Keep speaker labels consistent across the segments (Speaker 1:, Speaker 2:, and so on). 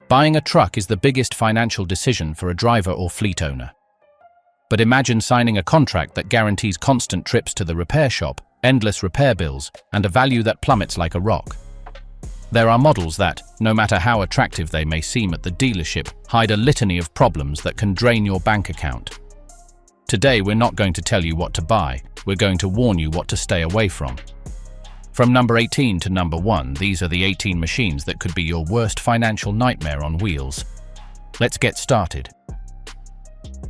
Speaker 1: Buying a truck is the biggest financial decision for a driver or fleet owner. But imagine signing a contract that guarantees constant trips to the repair shop, endless repair bills, and a value that plummets like a rock. There are models that, no matter how attractive they may seem at the dealership, hide a litany of problems that can drain your bank account. Today, we're not going to tell you what to buy, we're going to warn you what to stay away from. From number 18 to number 1, these are the 18 machines that could be your worst financial nightmare on wheels. Let's get started.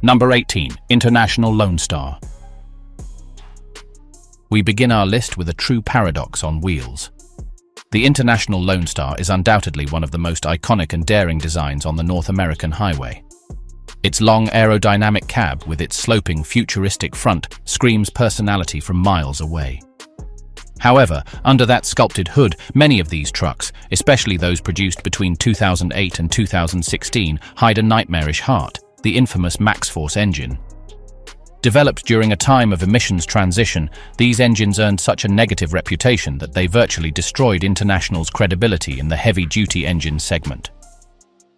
Speaker 1: Number 18. International Lone Star. We begin our list with a true paradox on wheels. The International Lone Star is undoubtedly one of the most iconic and daring designs on the North American highway. Its long aerodynamic cab with its sloping futuristic front screams personality from miles away. However, under that sculpted hood, many of these trucks, especially those produced between 2008 and 2016, hide a nightmarish heart, the infamous MaxxForce engine. Developed during a time of emissions transition, these engines earned such a negative reputation that they virtually destroyed International's credibility in the heavy-duty engine segment.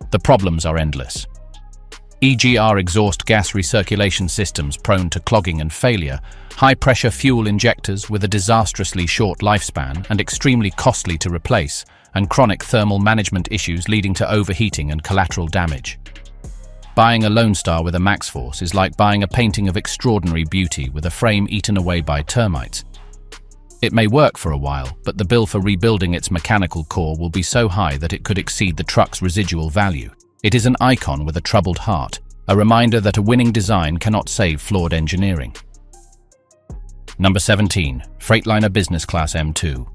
Speaker 1: The problems are endless. EGR exhaust gas recirculation systems prone to clogging and failure, high-pressure fuel injectors with a disastrously short lifespan and extremely costly to replace, and chronic thermal management issues leading to overheating and collateral damage. Buying a Lone Star with a MaxxForce is like buying a painting of extraordinary beauty with a frame eaten away by termites. It may work for a while, but the bill for rebuilding its mechanical core will be so high that it could exceed the truck's residual value. It is an icon with a troubled heart, a reminder that a winning design cannot save flawed engineering. Number 17. Freightliner Business Class M2.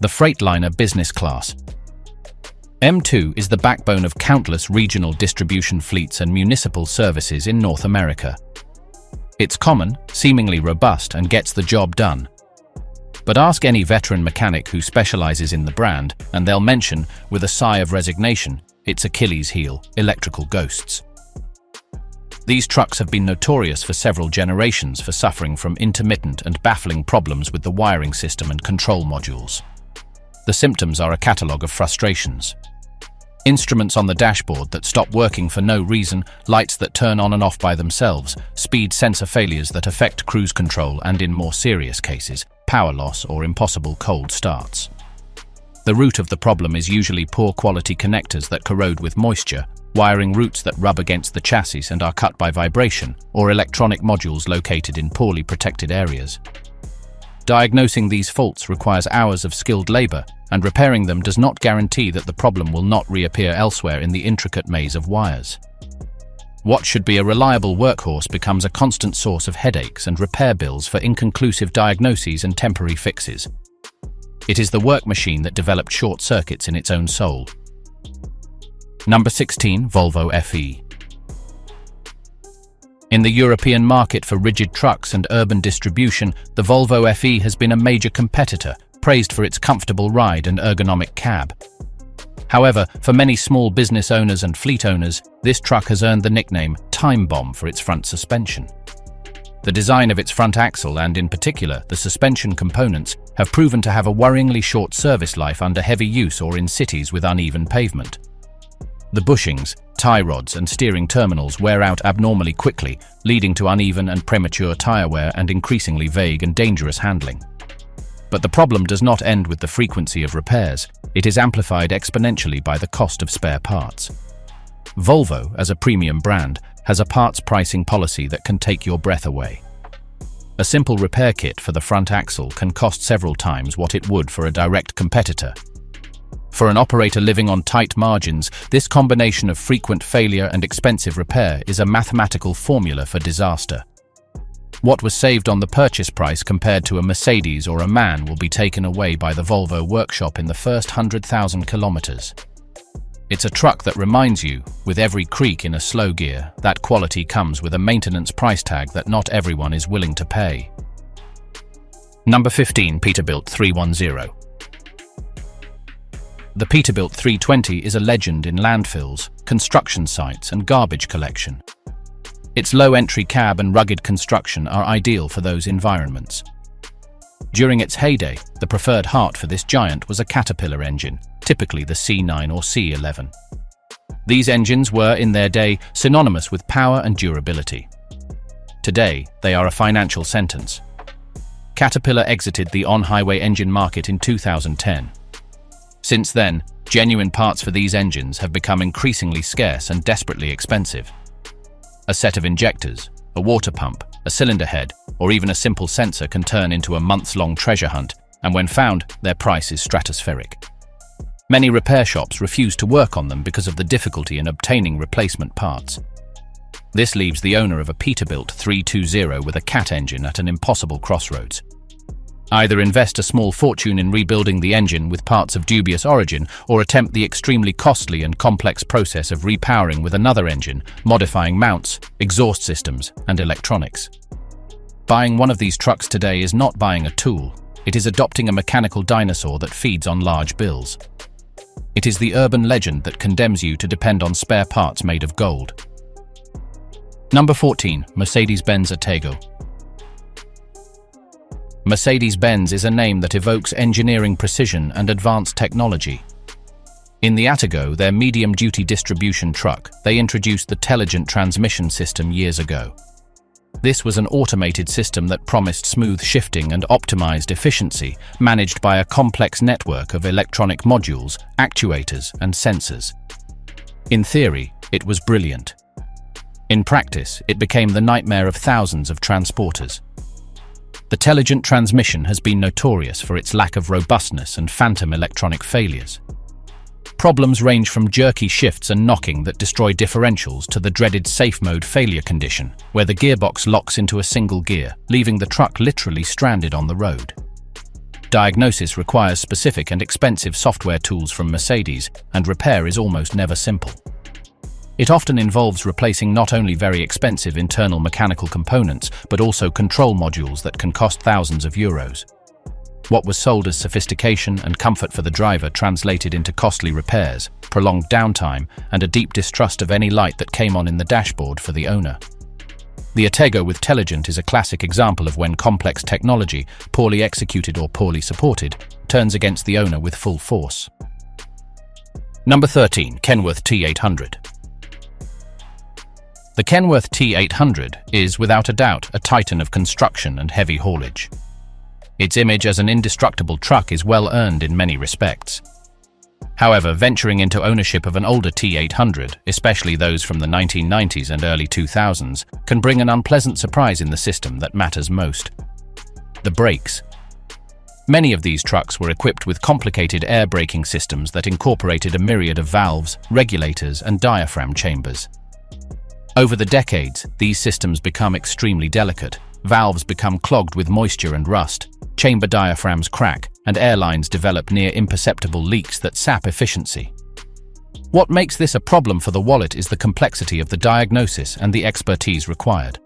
Speaker 1: The Freightliner Business Class M2 is the backbone of countless regional distribution fleets and municipal services in North America. It's common, seemingly robust, and gets the job done. But ask any veteran mechanic who specializes in the brand, and they'll mention, with a sigh of resignation, its Achilles heel, electrical ghosts. These trucks have been notorious for several generations for suffering from intermittent and baffling problems with the wiring system and control modules. The symptoms are a catalogue of frustrations. Instruments on the dashboard that stop working for no reason, lights that turn on and off by themselves, speed sensor failures that affect cruise control, and in more serious cases, power loss or impossible cold starts. The root of the problem is usually poor quality connectors that corrode with moisture, wiring roots that rub against the chassis and are cut by vibration, or electronic modules located in poorly protected areas. Diagnosing these faults requires hours of skilled labor, and repairing them does not guarantee that the problem will not reappear elsewhere in the intricate maze of wires. What should be a reliable workhorse becomes a constant source of headaches and repair bills for inconclusive diagnoses and temporary fixes. It is the work machine that developed short circuits in its own soul. Number 16. Volvo FE. In the European market for rigid trucks and urban distribution, the Volvo FE has been a major competitor, praised for its comfortable ride and ergonomic cab. However, for many small business owners and fleet owners, this truck has earned the nickname Time Bomb for its front suspension. The design of its front axle and, in particular, the suspension components have proven to have a worryingly short service life under heavy use or in cities with uneven pavement. The bushings, tie rods and steering terminals wear out abnormally quickly, leading to uneven and premature tire wear and increasingly vague and dangerous handling. But the problem does not end with the frequency of repairs. It is amplified exponentially by the cost of spare parts. Volvo, as a premium brand, has a parts pricing policy that can take your breath away. A simple repair kit for the front axle can cost several times what it would for a direct competitor. For an operator living on tight margins, this combination of frequent failure and expensive repair is a mathematical formula for disaster. What was saved on the purchase price compared to a Mercedes or a MAN will be taken away by the Volvo workshop in the first 100,000 kilometers. It's a truck that reminds you, with every creak in a slow gear, that quality comes with a maintenance price tag that not everyone is willing to pay. Number 15. Peterbilt 310. The Peterbilt 320 is a legend in landfills, construction sites, and garbage collection. Its low entry cab and rugged construction are ideal for those environments. During its heyday, the preferred heart for this giant was a Caterpillar engine, typically the C9 or C11. These engines were, in their day, synonymous with power and durability. Today, they are a financial sentence. Caterpillar exited the on-highway engine market in 2010. Since then, genuine parts for these engines have become increasingly scarce and desperately expensive. A set of injectors, a water pump, a cylinder head, or even a simple sensor can turn into a months-long treasure hunt, and when found, their price is stratospheric. Many repair shops refuse to work on them because of the difficulty in obtaining replacement parts. This leaves the owner of a Peterbilt 320 with a Cat engine at an impossible crossroads. Either invest a small fortune in rebuilding the engine with parts of dubious origin, or attempt the extremely costly and complex process of repowering with another engine, modifying mounts, exhaust systems, and electronics. Buying one of these trucks today is not buying a tool. It is adopting a mechanical dinosaur that feeds on large bills. It is the urban legend that condemns you to depend on spare parts made of gold. Number 14. Mercedes-Benz Atego. Mercedes-Benz is a name that evokes engineering precision and advanced technology. In the Atego, their medium-duty distribution truck, they introduced the Telligent transmission system years ago. This was an automated system that promised smooth shifting and optimized efficiency, managed by a complex network of electronic modules, actuators, and sensors. In theory, it was brilliant. In practice, it became the nightmare of thousands of transporters. The Telligent transmission has been notorious for its lack of robustness and phantom electronic failures. Problems range from jerky shifts and knocking that destroy differentials to the dreaded safe mode failure condition, where the gearbox locks into a single gear, leaving the truck literally stranded on the road. Diagnosis requires specific and expensive software tools from Mercedes, and repair is almost never simple. It often involves replacing not only very expensive internal mechanical components, but also control modules that can cost thousands of euros. What was sold as sophistication and comfort for the driver translated into costly repairs, prolonged downtime, and a deep distrust of any light that came on in the dashboard for the owner. The Atego with Telligent is a classic example of when complex technology, poorly executed or poorly supported, turns against the owner with full force. Number 13. Kenworth T800. The Kenworth T800 is, without a doubt, a titan of construction and heavy haulage. Its image as an indestructible truck is well earned in many respects. However, venturing into ownership of an older T800, especially those from the 1990s and early 2000s, can bring an unpleasant surprise in the system that matters most: the brakes. Many of these trucks were equipped with complicated air braking systems that incorporated a myriad of valves, regulators, and diaphragm chambers. Over the decades, these systems become extremely delicate. Valves become clogged with moisture and rust, chamber diaphragms crack, and airlines develop near imperceptible leaks that sap efficiency. What makes this a problem for the wallet is the complexity of the diagnosis and the expertise required.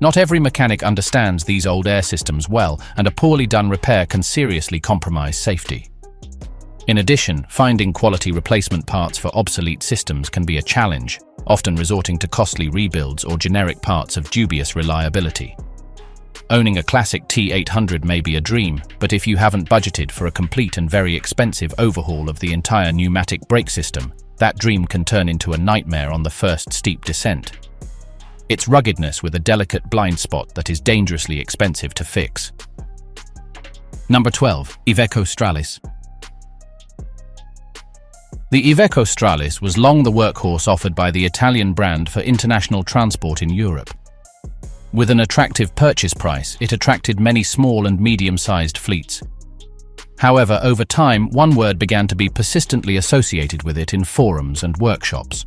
Speaker 1: Not every mechanic understands these old air systems well, and a poorly done repair can seriously compromise safety. In addition, finding quality replacement parts for obsolete systems can be a challenge, often resorting to costly rebuilds or generic parts of dubious reliability. Owning a classic T800 may be a dream, but if you haven't budgeted for a complete and very expensive overhaul of the entire pneumatic brake system, that dream can turn into a nightmare on the first steep descent. It's ruggedness with a delicate blind spot that is dangerously expensive to fix. Number 12. Iveco Stralis. The Iveco Stralis was long the workhorse offered by the Italian brand for international transport in Europe. With an attractive purchase price, it attracted many small and medium-sized fleets. However, over time, one word began to be persistently associated with it in forums and workshops: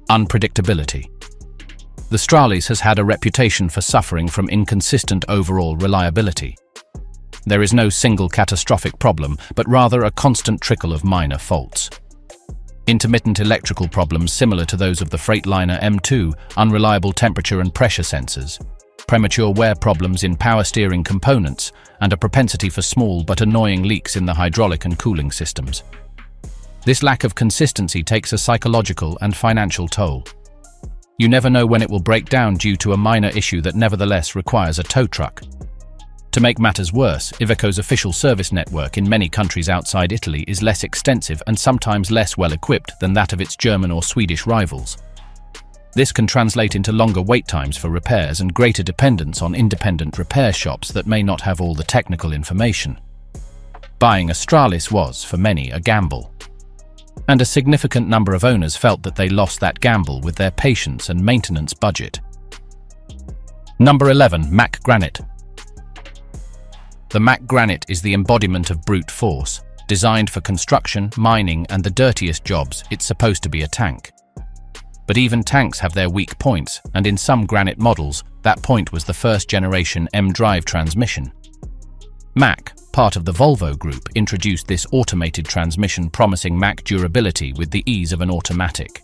Speaker 1: unpredictability. The Stralis has had a reputation for suffering from inconsistent overall reliability. There is no single catastrophic problem, but rather a constant trickle of minor faults. Intermittent electrical problems similar to those of the Freightliner M2, unreliable temperature and pressure sensors, premature wear problems in power steering components, and a propensity for small but annoying leaks in the hydraulic and cooling systems. This lack of consistency takes a psychological and financial toll. You never know when it will break down due to a minor issue that nevertheless requires a tow truck. To make matters worse, Iveco's official service network in many countries outside Italy is less extensive and sometimes less well-equipped than that of its German or Swedish rivals. This can translate into longer wait times for repairs and greater dependence on independent repair shops that may not have all the technical information. Buying a Stralis was, for many, a gamble. And a significant number of owners felt that they lost that gamble with their patience and maintenance budget. Number 11. Mack Granite. The Mack Granite is the embodiment of brute force. Designed for construction, mining, and the dirtiest jobs, it's supposed to be a tank. But even tanks have their weak points, and in some Granite models, that point was the first-generation M-drive transmission. Mack, part of the Volvo Group, introduced this automated transmission promising Mack durability with the ease of an automatic.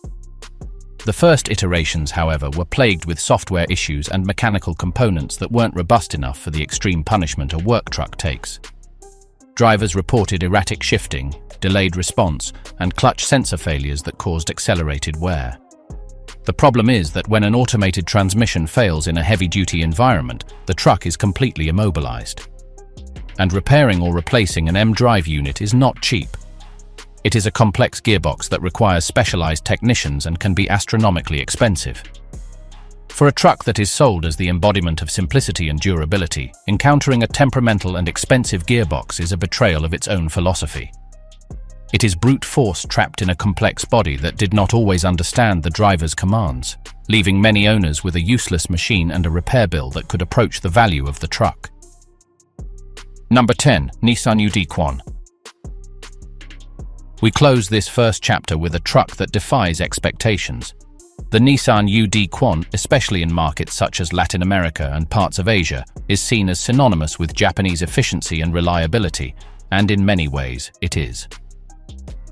Speaker 1: The first iterations, however, were plagued with software issues and mechanical components that weren't robust enough for the extreme punishment a work truck takes. Drivers reported erratic shifting, delayed response, and clutch sensor failures that caused accelerated wear. The problem is that when an automated transmission fails in a heavy-duty environment, the truck is completely immobilized. And repairing or replacing an M-drive unit is not cheap. It is a complex gearbox that requires specialized technicians and can be astronomically expensive. For a truck that is sold as the embodiment of simplicity and durability, encountering a temperamental and expensive gearbox is a betrayal of its own philosophy. It is brute force trapped in a complex body that did not always understand the driver's commands, leaving many owners with a useless machine and a repair bill that could approach the value of the truck. Number 10. Nissan UD Quan. We close this first chapter with a truck that defies expectations. The Nissan UD Quan, especially in markets such as Latin America and parts of Asia, is seen as synonymous with Japanese efficiency and reliability, and in many ways, it is.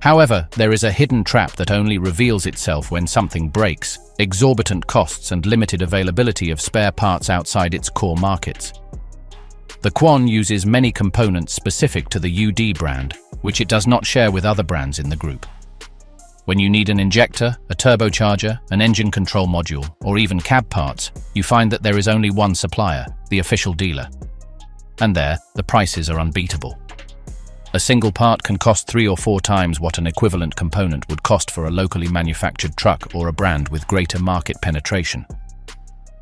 Speaker 1: However, there is a hidden trap that only reveals itself when something breaks: exorbitant costs and limited availability of spare parts outside its core markets. The Quan uses many components specific to the UD brand, which it does not share with other brands in the group. When you need an injector, a turbocharger, an engine control module, or even cab parts, you find that there is only one supplier, the official dealer. And there, the prices are unbeatable. A single part can cost 3 or 4 times what an equivalent component would cost for a locally manufactured truck or a brand with greater market penetration.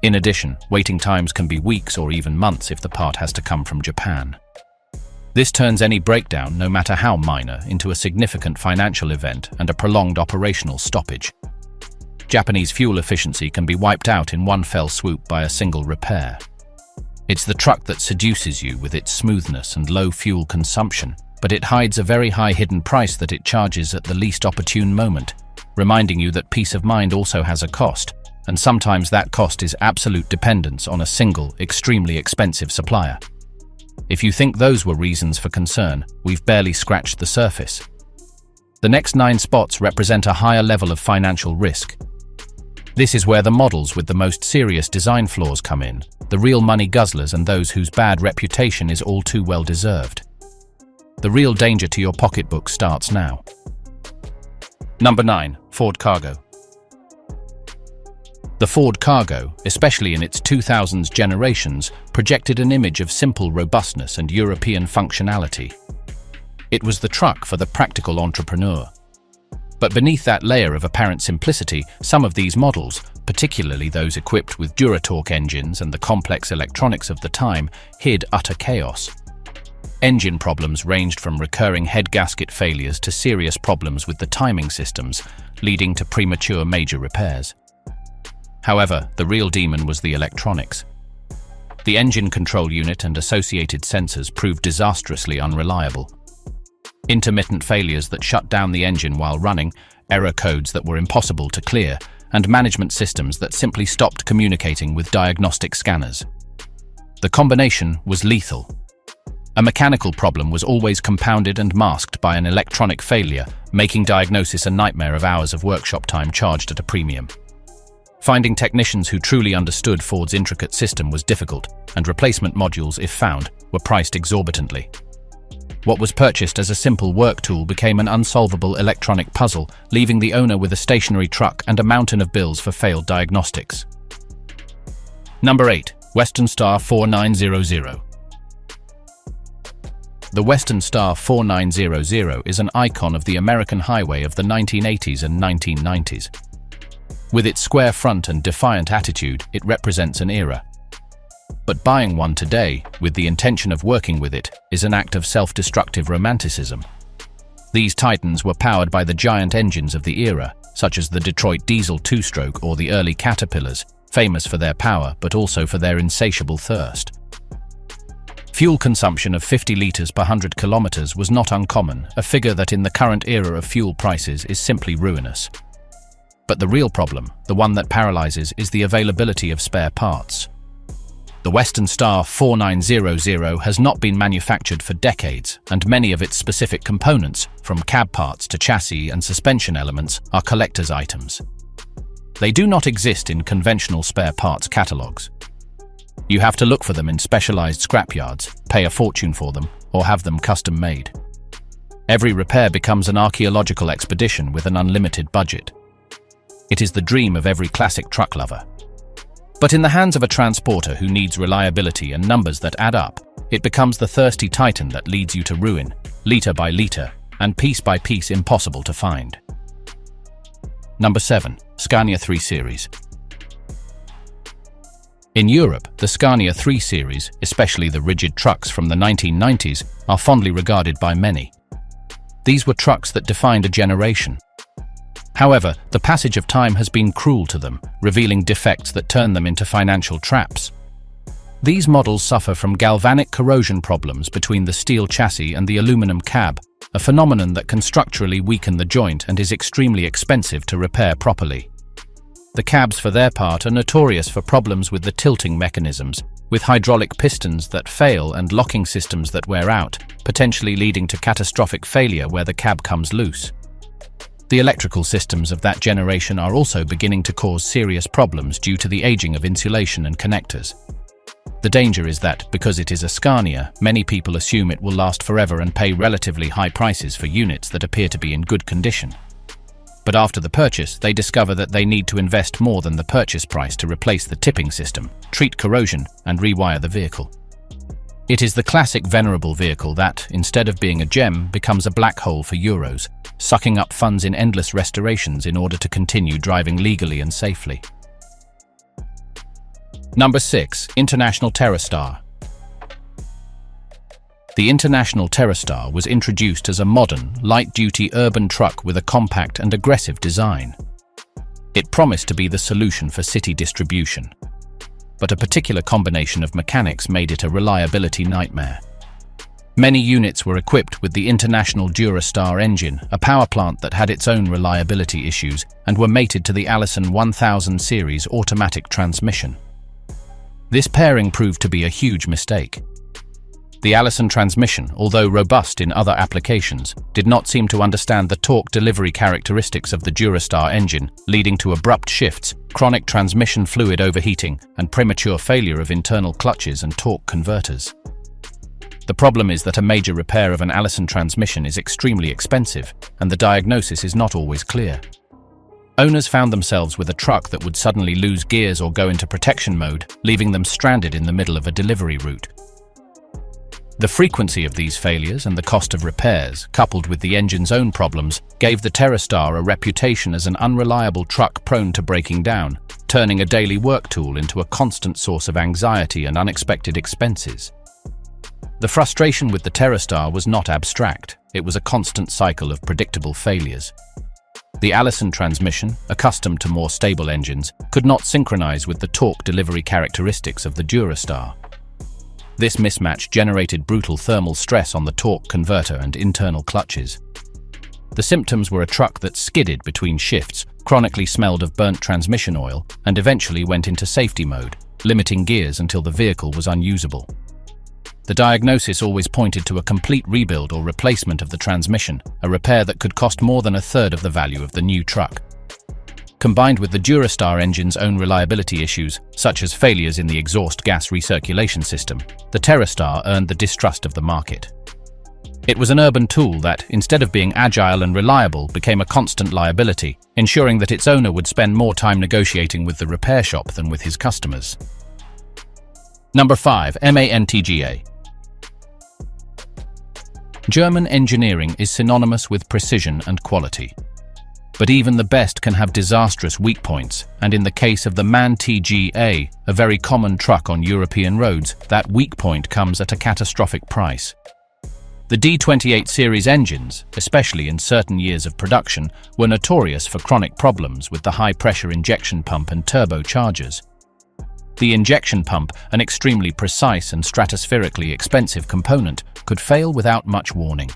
Speaker 1: In addition, waiting times can be weeks or even months if the part has to come from Japan. This turns any breakdown, no matter how minor, into a significant financial event and a prolonged operational stoppage. Japanese fuel efficiency can be wiped out in one fell swoop by a single repair. It's the truck that seduces you with its smoothness and low fuel consumption, but it hides a very high hidden price that it charges at the least opportune moment, reminding you that peace of mind also has a cost, and sometimes that cost is absolute dependence on a single, extremely expensive supplier. If you think those were reasons for concern, we've barely scratched the surface. The next 9 spots represent a higher level of financial risk. This is where the models with the most serious design flaws come in, the real money guzzlers and those whose bad reputation is all too well deserved. The real danger to your pocketbook starts now. Number 9. Ford Cargo. The Ford Cargo, especially in its 2000s generations, projected an image of simple robustness and European functionality. It was the truck for the practical entrepreneur. But beneath that layer of apparent simplicity, some of these models, particularly those equipped with Duratorque engines and the complex electronics of the time, hid utter chaos. Engine problems ranged from recurring head gasket failures to serious problems with the timing systems, leading to premature major repairs. However, the real demon was the electronics. The engine control unit and associated sensors proved disastrously unreliable. Intermittent failures that shut down the engine while running, error codes that were impossible to clear, and management systems that simply stopped communicating with diagnostic scanners. The combination was lethal. A mechanical problem was always compounded and masked by an electronic failure, making diagnosis a nightmare of hours of workshop time charged at a premium. Finding technicians who truly understood Ford's intricate system was difficult, and replacement modules, if found, were priced exorbitantly. What was purchased as a simple work tool became an unsolvable electronic puzzle, leaving the owner with a stationary truck and a mountain of bills for failed diagnostics. Number 8. Western Star 4900. The Western Star 4900 is an icon of the American highway of the 1980s and 1990s. With its square front and defiant attitude, it represents an era. But buying one today, with the intention of working with it, is an act of self-destructive romanticism. These titans were powered by the giant engines of the era, such as the Detroit diesel two-stroke or the early Caterpillars, famous for their power but also for their insatiable thirst. Fuel consumption of 50 litres per 100 kilometres was not uncommon, a figure that in the current era of fuel prices is simply ruinous. But the real problem, the one that paralyzes, is the availability of spare parts. The Western Star 4900 has not been manufactured for decades, and many of its specific components, from cab parts to chassis and suspension elements, are collector's items. They do not exist in conventional spare parts catalogues. You have to look for them in specialized scrapyards, pay a fortune for them, or have them custom-made. Every repair becomes an archaeological expedition with an unlimited budget. It is the dream of every classic truck lover. But in the hands of a transporter who needs reliability and numbers that add up, it becomes the thirsty titan that leads you to ruin, litre by litre, and piece by piece impossible to find. Number 7. Scania 3 Series. In Europe, the Scania 3 Series, especially the rigid trucks from the 1990s, are fondly regarded by many. These were trucks that defined a generation. However, the passage of time has been cruel to them, revealing defects that turn them into financial traps. These models suffer from galvanic corrosion problems between the steel chassis and the aluminum cab, a phenomenon that can structurally weaken the joint and is extremely expensive to repair properly. The cabs, for their part, are notorious for problems with the tilting mechanisms, with hydraulic pistons that fail and locking systems that wear out, potentially leading to catastrophic failure where the cab comes loose. The electrical systems of that generation are also beginning to cause serious problems due to the aging of insulation and connectors. The danger is that, because it is a Scania, many people assume it will last forever and pay relatively high prices for units that appear to be in good condition. But after the purchase, they discover that they need to invest more than the purchase price to replace the tipping system, treat corrosion, and rewire the vehicle. It is the classic venerable vehicle that, instead of being a gem, becomes a black hole for euros, sucking up funds in endless restorations in order to continue driving legally and safely. Number 6. International TerraStar. The International TerraStar was introduced as a modern, light-duty urban truck with a compact and aggressive design. It promised to be the solution for city distribution. But a particular combination of mechanics made it a reliability nightmare. Many units were equipped with the International DuraStar engine, a power plant that had its own reliability issues, and were mated to the Allison 1000 series automatic transmission. This pairing proved to be a huge mistake. The Allison transmission, although robust in other applications, did not seem to understand the torque delivery characteristics of the DuraStar engine, leading to abrupt shifts, chronic transmission fluid overheating, and premature failure of internal clutches and torque converters. The problem is that a major repair of an Allison transmission is extremely expensive, and the diagnosis is not always clear. Owners found themselves with a truck that would suddenly lose gears or go into protection mode, leaving them stranded in the middle of a delivery route. The frequency of these failures and the cost of repairs, coupled with the engine's own problems, gave the TerraStar a reputation as an unreliable truck prone to breaking down, turning a daily work tool into a constant source of anxiety and unexpected expenses. The frustration with the TerraStar was not abstract, it was a constant cycle of predictable failures. The Allison transmission, accustomed to more stable engines, could not synchronize with the torque delivery characteristics of the DuraStar. This mismatch generated brutal thermal stress on the torque converter and internal clutches. The symptoms were a truck that skidded between shifts, chronically smelled of burnt transmission oil, and eventually went into safety mode, limiting gears until the vehicle was unusable. The diagnosis always pointed to a complete rebuild or replacement of the transmission, a repair that could cost more than a third of the value of the new truck. Combined with the DuraStar engine's own reliability issues, such as failures in the exhaust gas recirculation system, the TerraStar earned the distrust of the market. It was an urban tool that, instead of being agile and reliable, became a constant liability, ensuring that its owner would spend more time negotiating with the repair shop than with his customers. Number 5. MANTGA. German engineering is synonymous with precision and quality. But even the best can have disastrous weak points, and in the case of the MAN TGA, a very common truck on European roads, that weak point comes at a catastrophic price. The D28 series engines, especially in certain years of production, were notorious for chronic problems with the high-pressure injection pump and turbochargers. The injection pump, an extremely precise and stratospherically expensive component, could fail without much warning,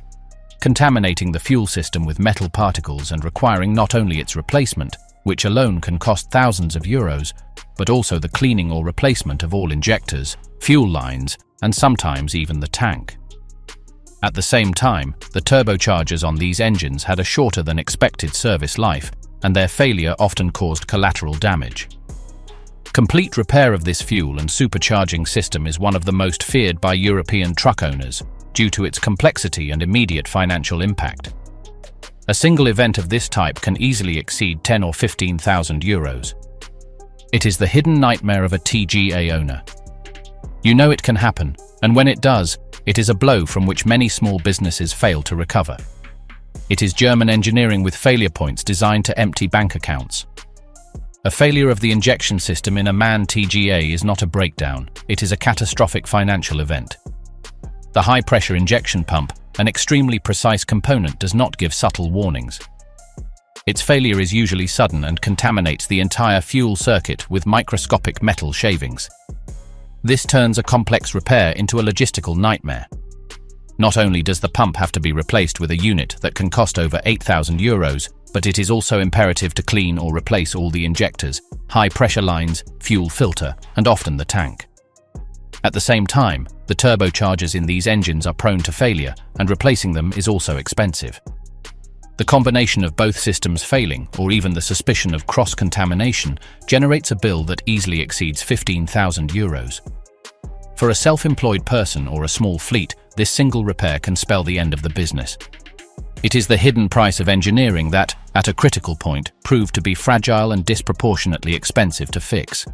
Speaker 1: contaminating the fuel system with metal particles and requiring not only its replacement, which alone can cost thousands of euros, but also the cleaning or replacement of all injectors, fuel lines, and sometimes even the tank. At the same time, the turbochargers on these engines had a shorter than expected service life, and their failure often caused collateral damage. Complete repair of this fuel and supercharging system is one of the most feared by European truck owners, due to its complexity and immediate financial impact. A single event of this type can easily exceed 10 or 15,000 euros. It is the hidden nightmare of a TGA owner. You know it can happen, and when it does, it is a blow from which many small businesses fail to recover. It is German engineering with failure points designed to empty bank accounts. A failure of the injection system in a MAN TGA is not a breakdown, it is a catastrophic financial event. The high-pressure injection pump, an extremely precise component, does not give subtle warnings. Its failure is usually sudden and contaminates the entire fuel circuit with microscopic metal shavings. This turns a complex repair into a logistical nightmare. Not only does the pump have to be replaced with a unit that can cost over 8,000 euros, but it is also imperative to clean or replace all the injectors, high-pressure lines, fuel filter, and often the tank. At the same time, the turbochargers in these engines are prone to failure, and replacing them is also expensive. The combination of both systems failing, or even the suspicion of cross-contamination, generates a bill that easily exceeds 15,000 euros. For a self-employed person or a small fleet, this single repair can spell the end of the business. It is the hidden price of engineering that, at a critical point, proved to be fragile and disproportionately expensive to fix.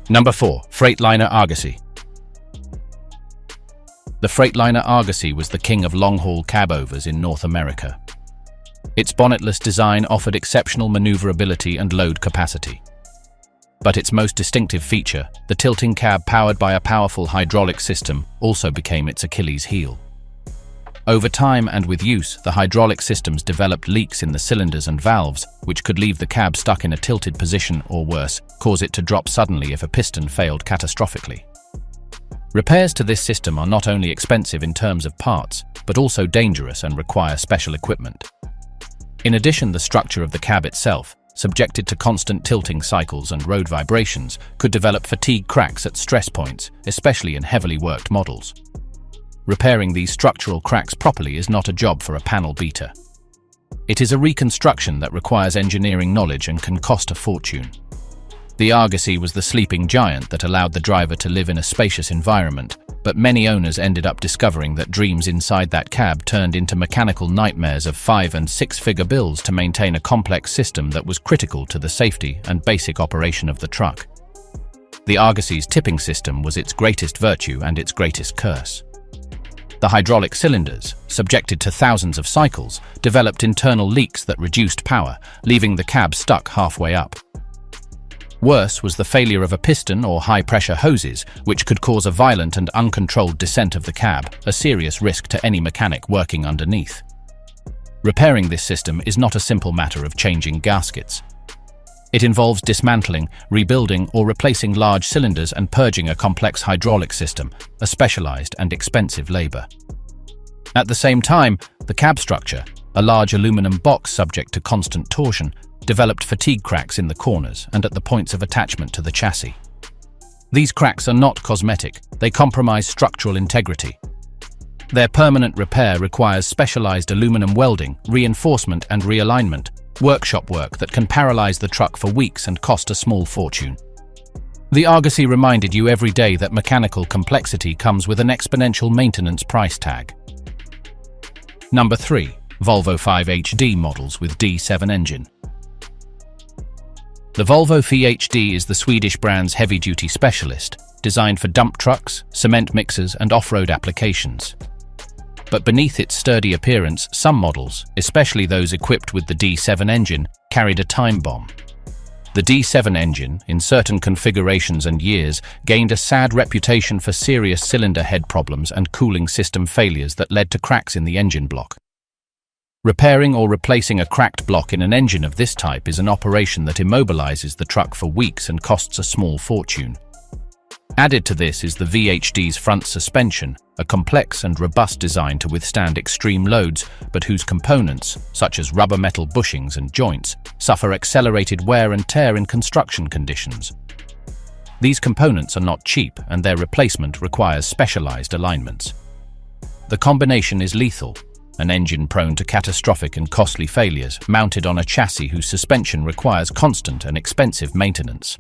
Speaker 1: Number 4. Freightliner Argosy. The Freightliner Argosy was the king of long-haul cabovers in North America. Its bonnetless design offered exceptional maneuverability and load capacity. But its most distinctive feature, the tilting cab powered by a powerful hydraulic system, also became its Achilles heel. Over time and with use, the hydraulic systems developed leaks in the cylinders and valves, which could leave the cab stuck in a tilted position or worse, cause it to drop suddenly if a piston failed catastrophically. Repairs to this system are not only expensive in terms of parts, but also dangerous and require special equipment. In addition, the structure of the cab itself, subjected to constant tilting cycles and road vibrations, could develop fatigue cracks at stress points, especially in heavily worked models. Repairing these structural cracks properly is not a job for a panel beater. It is a reconstruction that requires engineering knowledge and can cost a fortune. The Argosy was the sleeping giant that allowed the driver to live in a spacious environment, but many owners ended up discovering that dreams inside that cab turned into mechanical nightmares of 5- and 6-figure bills to maintain a complex system that was critical to the safety and basic operation of the truck. The Argosy's tipping system was its greatest virtue and its greatest curse. The hydraulic cylinders, subjected to thousands of cycles, developed internal leaks that reduced power, leaving the cab stuck halfway up. Worse was the failure of a piston or high-pressure hoses, which could cause a violent and uncontrolled descent of the cab, a serious risk to any mechanic working underneath. Repairing this system is not a simple matter of changing gaskets. It involves dismantling, rebuilding, or replacing large cylinders and purging a complex hydraulic system, a specialized and expensive labor. At the same time, the cab structure, a large aluminum box subject to constant torsion, developed fatigue cracks in the corners and at the points of attachment to the chassis. These cracks are not cosmetic, they compromise structural integrity. Their permanent repair requires specialized aluminum welding, reinforcement and realignment, workshop work that can paralyze the truck for weeks and cost a small fortune. The Argosy reminded you every day that mechanical complexity comes with an exponential maintenance price tag. Number 3. Volvo 5HD models with D7 engine. The Volvo 5HD is the Swedish brand's heavy-duty specialist, designed for dump trucks, cement mixers and off-road applications. But beneath its sturdy appearance, some models, especially those equipped with the D7 engine, carried a time bomb. The D7 engine, in certain configurations and years, gained a sad reputation for serious cylinder head problems and cooling system failures that led to cracks in the engine block. Repairing or replacing a cracked block in an engine of this type is an operation that immobilizes the truck for weeks and costs a small fortune. Added to this is the VHD's front suspension, a complex and robust design to withstand extreme loads, but whose components, such as rubber metal bushings and joints, suffer accelerated wear and tear in construction conditions. These components are not cheap, and their replacement requires specialized alignments. The combination is lethal, an engine prone to catastrophic and costly failures, mounted on a chassis whose suspension requires constant and expensive maintenance.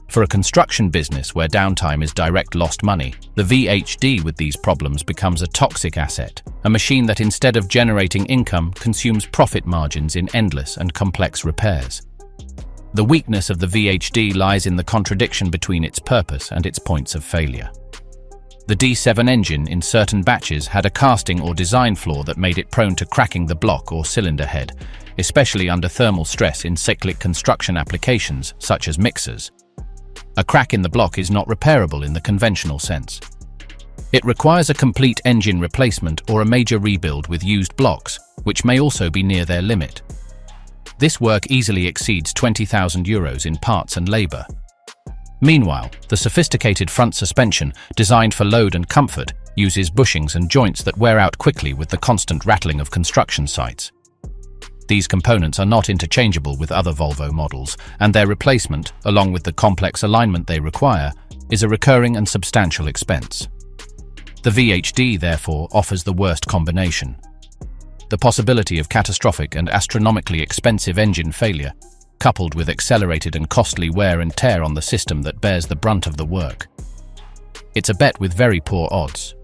Speaker 1: For a construction business where downtime is direct lost money, the VHD with these problems becomes a toxic asset, a machine that instead of generating income consumes profit margins in endless and complex repairs. The weakness of the VHD lies in the contradiction between its purpose and its points of failure. The D7 engine in certain batches had a casting or design flaw that made it prone to cracking the block or cylinder head, especially under thermal stress in cyclic construction applications such as mixers. A crack in the block is not repairable in the conventional sense. It requires a complete engine replacement or a major rebuild with used blocks, which may also be near their limit. This work easily exceeds €20,000 in parts and labor. Meanwhile, the sophisticated front suspension, designed for load and comfort, uses bushings and joints that wear out quickly with the constant rattling of construction sites. These components are not interchangeable with other Volvo models, and their replacement, along with the complex alignment they require, is a recurring and substantial expense. The VHD, therefore, offers the worst combination. The possibility of catastrophic and astronomically expensive engine failure, coupled with accelerated and costly wear and tear on the system that bears the brunt of the work. It's a bet with very poor odds.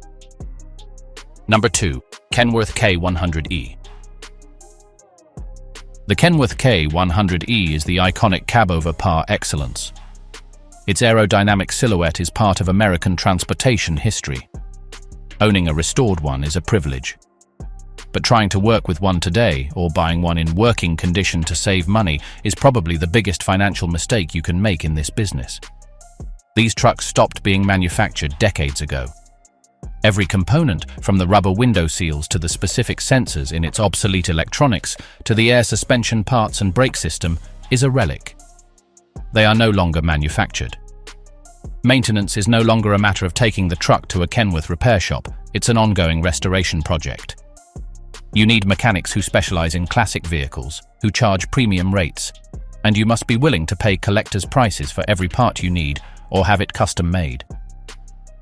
Speaker 1: Number 2. Kenworth K100E. The Kenworth K100E is the iconic cab-over par excellence. Its aerodynamic silhouette is part of American transportation history. Owning a restored one is a privilege. But trying to work with one today, or buying one in working condition to save money, is probably the biggest financial mistake you can make in this business. These trucks stopped being manufactured decades ago. Every component, from the rubber window seals to the specific sensors in its obsolete electronics to the air suspension parts and brake system, is a relic. They are no longer manufactured. Maintenance is no longer a matter of taking the truck to a Kenworth repair shop, it's an ongoing restoration project. You need mechanics who specialize in classic vehicles, who charge premium rates, and you must be willing to pay collector's prices for every part you need or have it custom made.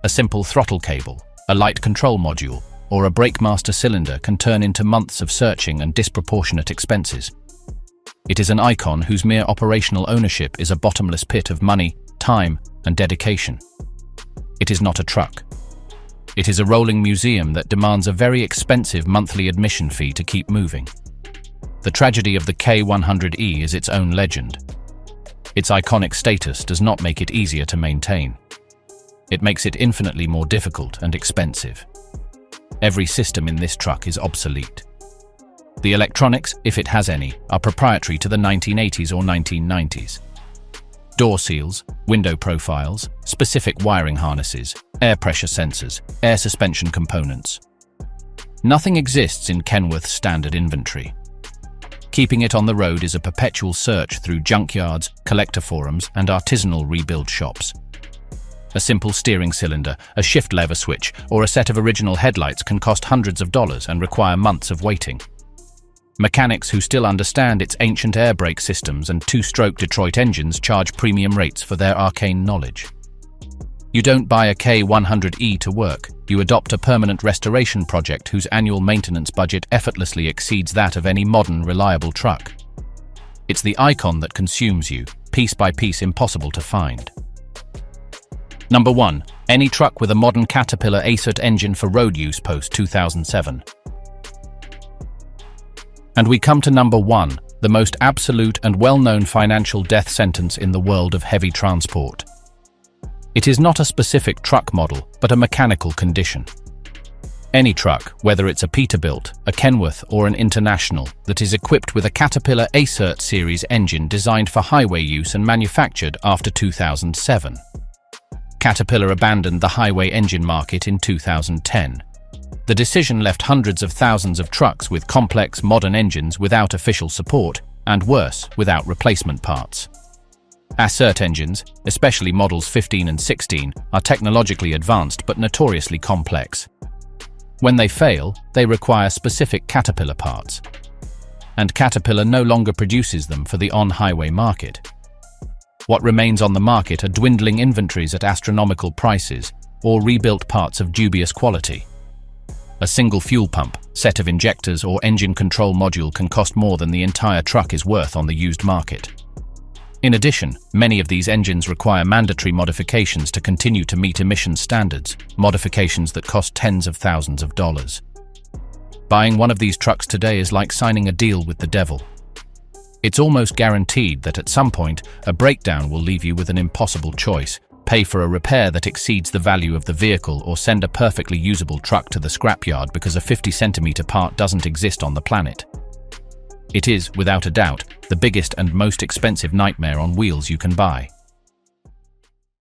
Speaker 1: A simple throttle cable, a light control module, or a brake master cylinder can turn into months of searching and disproportionate expenses. It is an icon whose mere operational ownership is a bottomless pit of money, time, and dedication. It is not a truck. It is a rolling museum that demands a very expensive monthly admission fee to keep moving. The tragedy of the K100E is its own legend. Its iconic status does not make it easier to maintain. It makes it infinitely more difficult and expensive. Every system in this truck is obsolete. The electronics, if it has any, are proprietary to the 1980s or 1990s. Door seals, window profiles, specific wiring harnesses, air pressure sensors, air suspension components. Nothing exists in Kenworth's standard inventory. Keeping it on the road is a perpetual search through junkyards, collector forums, and artisanal rebuild shops. A simple steering cylinder, a shift lever switch, or a set of original headlights can cost hundreds of dollars and require months of waiting. Mechanics who still understand its ancient air brake systems and two-stroke Detroit engines charge premium rates for their arcane knowledge. You don't buy a K100E to work, you adopt a permanent restoration project whose annual maintenance budget effortlessly exceeds that of any modern, reliable truck. It's the icon that consumes you, piece by piece impossible to find. Number 1. Any truck with a modern Caterpillar ACERT engine for road use post-2007. And we come to number 1, the most absolute and well-known financial death sentence in the world of heavy transport. It is not a specific truck model, but a mechanical condition. Any truck, whether it's a Peterbilt, a Kenworth or an International, that is equipped with a Caterpillar Acert series engine designed for highway use and manufactured after 2007. Caterpillar abandoned the highway engine market in 2010. The decision left hundreds of thousands of trucks with complex, modern engines without official support, and worse, without replacement parts. Acert engines, especially models 15 and 16, are technologically advanced but notoriously complex. When they fail, they require specific Caterpillar parts. And Caterpillar no longer produces them for the on-highway market. What remains on the market are dwindling inventories at astronomical prices, or rebuilt parts of dubious quality. A single fuel pump, set of injectors or engine control module can cost more than the entire truck is worth on the used market. In addition, many of these engines require mandatory modifications to continue to meet emissions standards, modifications that cost tens of thousands of dollars. Buying one of these trucks today is like signing a deal with the devil. It's almost guaranteed that at some point, a breakdown will leave you with an impossible choice: pay for a repair that exceeds the value of the vehicle or send a perfectly usable truck to the scrapyard because a 50-centimeter part doesn't exist on the planet. It is, without a doubt, the biggest and most expensive nightmare on wheels you can buy.